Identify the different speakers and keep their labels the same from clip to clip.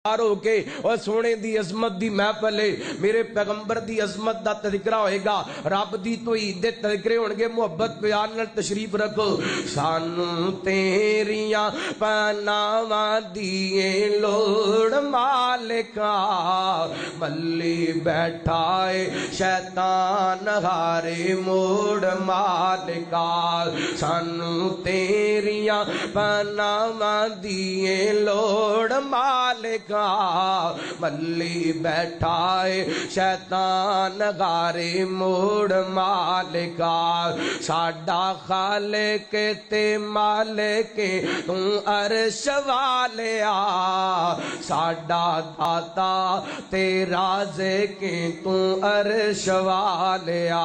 Speaker 1: ہو کے اور سونے دی عظمت دی محفل ہے، میرے پیغمبر دی عظمت دا تذکرہ ہوئے گا، رب دی توحید دے تذکرے ہون گے، محبت پیار نال تشریف رکھو۔ سانو تیریاں پناواں دیے لوڑ مالکا، ملی بیٹھا ہے شیطان ہارے موڑ مالکا، سانو تیریاں پناواں دیے لوڑ مالکا، ملی بیٹھا ہے شیطان غارے موڑ مالکا، ساڈا خالق تے مالک تو عرش والیا، ساڈا داتا تے رازق تو عرش والیا،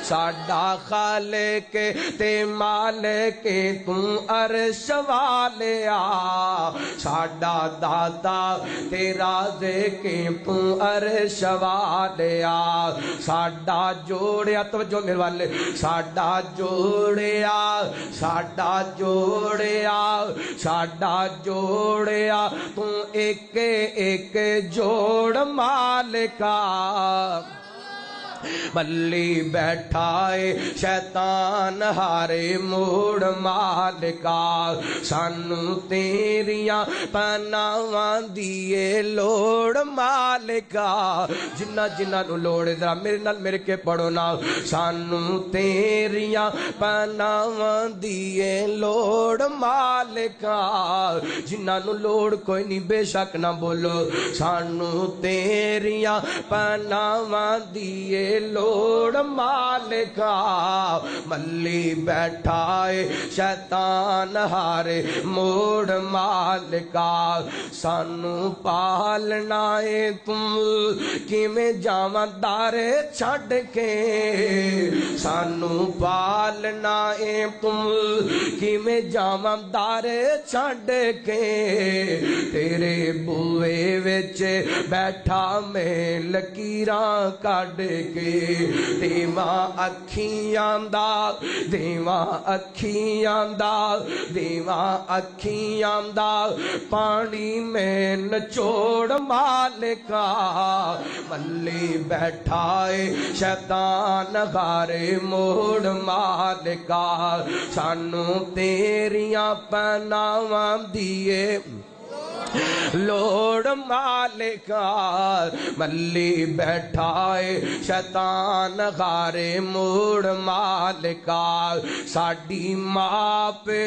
Speaker 1: ساڈا خالق تے مالک تو عرش والیا، ساڈا داتا تیرا ذکر تو عرش والیا، ساڈا جوڑیا، توجہ میرے والے، ساڈا جوڑیا، ساڈا جوڑیا، ساڈا جوڑیا تو ایک ایک جوڑ مالکا، ملی بیٹھا ہے شیطان ہارے موڑ مالکا، سانو تیریاں پناواں دیے لوڑ مالکا، جنہ جنہ نو لوڑ ذرا میرے نال میرے کے پڑھو نا، سانو تیریاں پناواں دیے لوڑ مالکا، جنہ نو لوڑ کوئی نہیں بے شک نہ بولو، سانو تیریاں پناواں دیے لوڑ مالکا، ملی بیٹھا ہے شیطان ہارے موڑ مالکا، سانو پالنا ہے تم کیویں جاواں دارے چھڈ کے، سانو پالنا ہے تم کیویں جاواں دارے چھڈ کے، تیرے بوئے وچ بیٹھا میں لکیراں کڈ کے، دیواں اکھیاں دا، دیواں اکھیاں دا، دیواں اکھیاں دا پانی میں نچوڑ مالکا، ملی بیٹھا ہے شیطان غارے موڑ مالکا، سانو تیریاں پناواں دیے لوڑ مالکا، ملی بیٹھا ہے شیطان غارے موڑ مالکا، ساڈی ماں پہ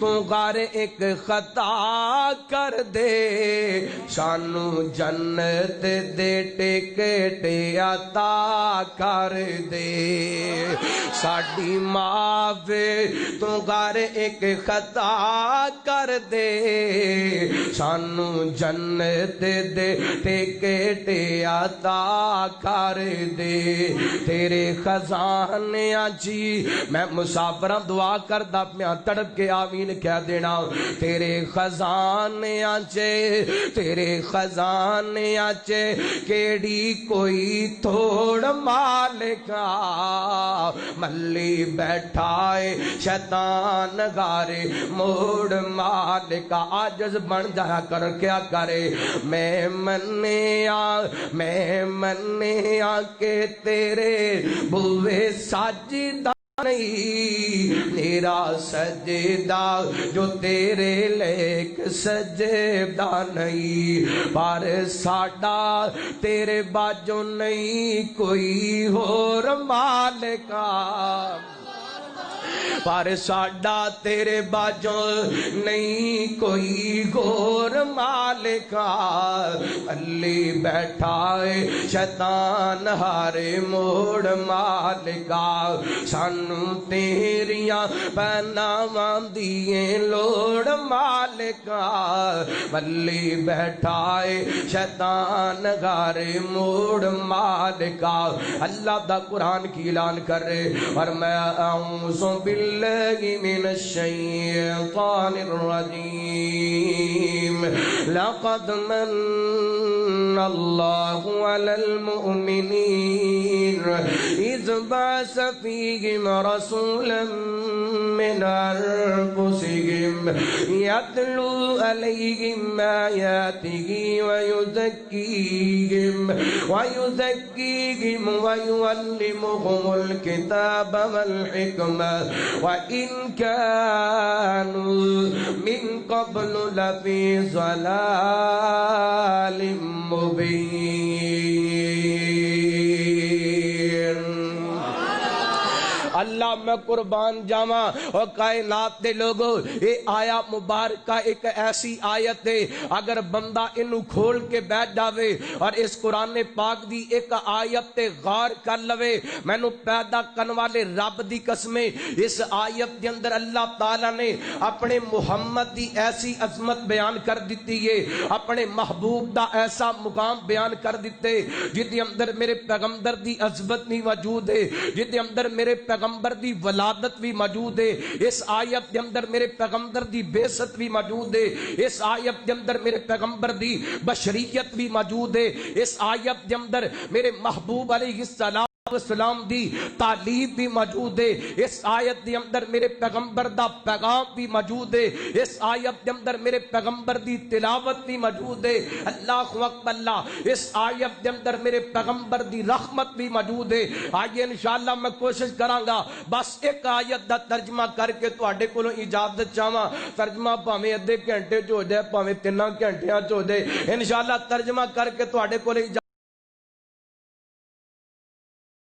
Speaker 1: تو غار ایک خطا کر دے، سانو جنت دے ٹکٹ عطا کر دے، ساڈی ماں پہ تو غار ایک خطا کر دے، سانو جنت دے ٹکٹ عطا کر دے، تیرے خزانیاں جی میں مسافراں دعا کردا پیاں، تڑپ کے آمین کہہ دینا، تیرے خزانیاں چے، تیرے خزانیاں چے کیڑی کوئی تھوڑ مالکا، ملی بیٹھا ہے شیطان غارے موڑ مالکا، عاجز بن جایا کر کیا کرے، میں منیا کہ تیرے بوئے سجدہ نہیں، میرا سجدہ جو تیرے لیک سجدہ نہیں، پر ساڈا تیرے باجو نہیں کوئی اور مالکا، پر ساڈا تیرے باجو نہیں کوئی غور مالکا، علی بیٹھا ہے شیطان ہارے موڑ مالکا، سانو تیریاں پناواں دیے لوڑ مالکا، علی بیٹھا ہے شیطان ہارے موڑ مالکا، اللہ دا قرآن کی اعلان کر رہے، اور میں اعوذ باللہ بالله من الشيطان الرجيم لقد من الله على المؤمنين إذ بعث فيهم رسولا من أنفسهم يتلو عليهم آياته ويزكيهم ويعلمهم الكتاب والحكمة وإن كانوا من قبل لفي ضلال مبين. اللہ میں قربان جاواں اور کائنات دے لوگو یہ آیا مبارکہ ایک ایسی آیت ہے اگر بندہ انو کھول کے بیٹھ جاوے اور اس قرآن پاک دی ایک آیت تے غور کر لوے مینو پیدا کرن والے رب دی قسمیں اس آیت دے اندر اللہ تعالیٰ نے اپنے محمد دی ایسی عظمت بیان کر دیتی ہے اپنے محبوب دا ایسا مقام بیان کر دیتے جدی اندر میرے پیغمبر دی عظمت بھی موجود ہے جدی اندر میرے پیغمبر دی ولادت بھی موجود ہے اس آیت کے اندر میرے پیغمبر دی بے-ست بھی موجود ہے اس آیت کے اندر میرے پیغمبر دی بشریت بھی موجود ہے اس آیت کے اندر میرے محبوب علیہ السلام دی تعلیم بھی موجود ہے اس آیت کے اندر میرے پیغمبر دا پیغام بھی موجود ہے اس آیت کے اندر میرے پیغمبر دی تلاوت بھی موجود ہے اللہ اکبر اللہ اس آیت کے اندر میرے پیغمبر دی رحمت بھی موجود ہے آئیے انشاءاللہ میں کوشش کراںگا بس ایک آیت دا ترجمہ کر کے تواڈے کولوں اجازت چاہواں ترجمہ بھاویں ادھے گھنٹے چ ہو جائے بھاویں 3 گھنٹیاں چ ہو جائے انشاءاللہ ترجمہ کر کے تواڈے کولوں